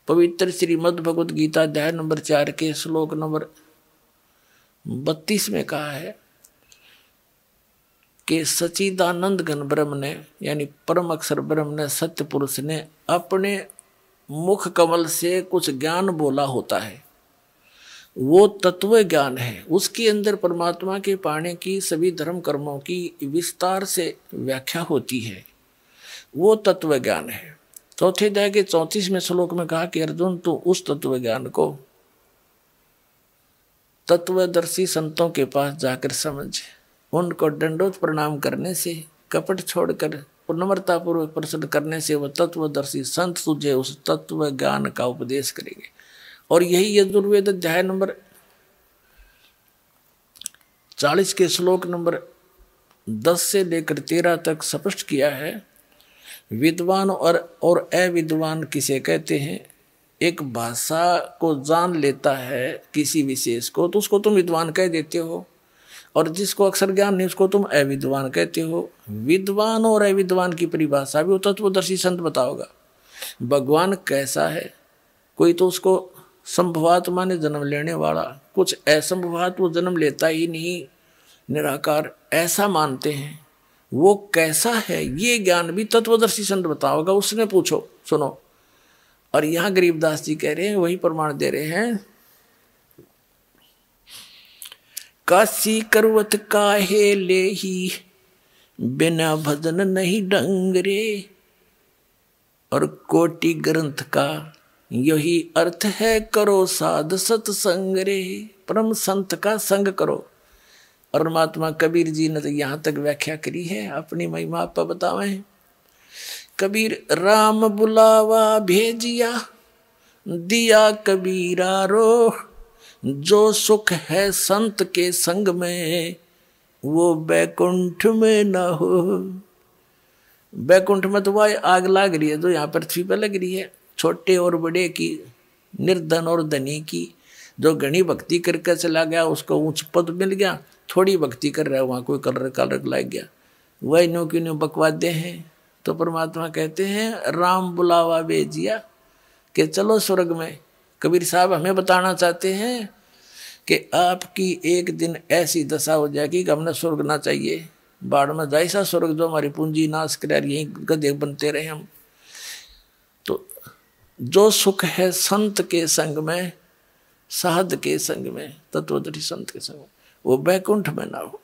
पवित्र श्रीमद् भगवद गीता अध्याय नंबर 4 के श्लोक नंबर 32 में कहा है कि सच्चिदानंद घन ब्रह्म ने यानी परम अक्षर ब्रह्म ने सत्य पुरुष ने अपने मुख कमल से कुछ ज्ञान बोला होता है, वो तत्व ज्ञान है। उसके अंदर परमात्मा के पाने की सभी धर्म कर्मों की विस्तार से व्याख्या होती है, वो तत्व ज्ञान है। चौथे अध्याय के 34वें श्लोक में कहा कि अर्जुन तू उस तत्व ज्ञान को तत्वदर्शी संतों के पास जाकर समझ, उनको दंडोत प्रणाम करने से, कपट छोड़कर पूर्णमरता पूर्वक प्रश्न करने से वह तत्वदर्शी संत तुझे उस तत्व ज्ञान का उपदेश करेंगे। और यही यजुर्वेद अध्याय नंबर 40 के श्लोक नंबर 10 से लेकर 13 तक स्पष्ट किया है। विद्वान और अविद्वान किसे कहते हैं? एक भाषा को जान लेता है किसी विशेष को तो उसको तुम विद्वान कह देते हो, और जिसको अक्षर ज्ञान नहीं उसको तुम अविद्वान कहते हो। विद्वान और अविद्वान की परिभाषा भी वो तत्वदर्शी संत बताओगा। भगवान कैसा है? कोई तो उसको संभवात्मा ने जन्म लेने वाला, कुछ असंभवात वो जन्म लेता ही नहीं, निराकार ऐसा मानते हैं। वो कैसा है ये ज्ञान भी तत्वदर्शी संत बताओगा, उसने पूछो सुनो। और यहां गरीबदास जी कह रहे हैं, वही प्रमाण दे रहे हैं, काशी करवत काहे लेही बिना भजन नहीं डंगरे। और कोटि ग्रंथ का यही अर्थ है, करो साध सत्संग रे। परम संत का संग करो। परमात्मा कबीर जी ने तो यहाँ तक व्याख्या करी है, अपनी महिमा आप बतावे। कबीर राम बुलावा भेजिया दिया कबीरा रो, जो सुख है संत के संग में वो बैकुंठ में न हो। बैकुंठ में तो वह आग लग रही है जो यहाँ पृथ्वी पर लग रही है, छोटे और बड़े की, निर्धन और धनी की। जो घनी भक्ति करके चला गया उसको ऊंच पद मिल गया, थोड़ी भक्ति कर रहा है वहां कोई कलर कलर लग गया, वही नो की नो बकवादे हैं। तो परमात्मा कहते हैं राम बुलावा भेजिया कि चलो स्वर्ग में। कबीर साहब हमें बताना चाहते हैं कि आपकी एक दिन ऐसी दशा हो जाएगी कि हमने स्वर्ग ना चाहिए, बाढ़ में जाए सा स्वर्ग जो हमारी पूंजी नाश करे, यही गधे बनते रहे हम। तो जो सुख है संत के संग में, साध के संग में, तत्वदर्शी संत के संग में, वो बैकुंठ में ना हो।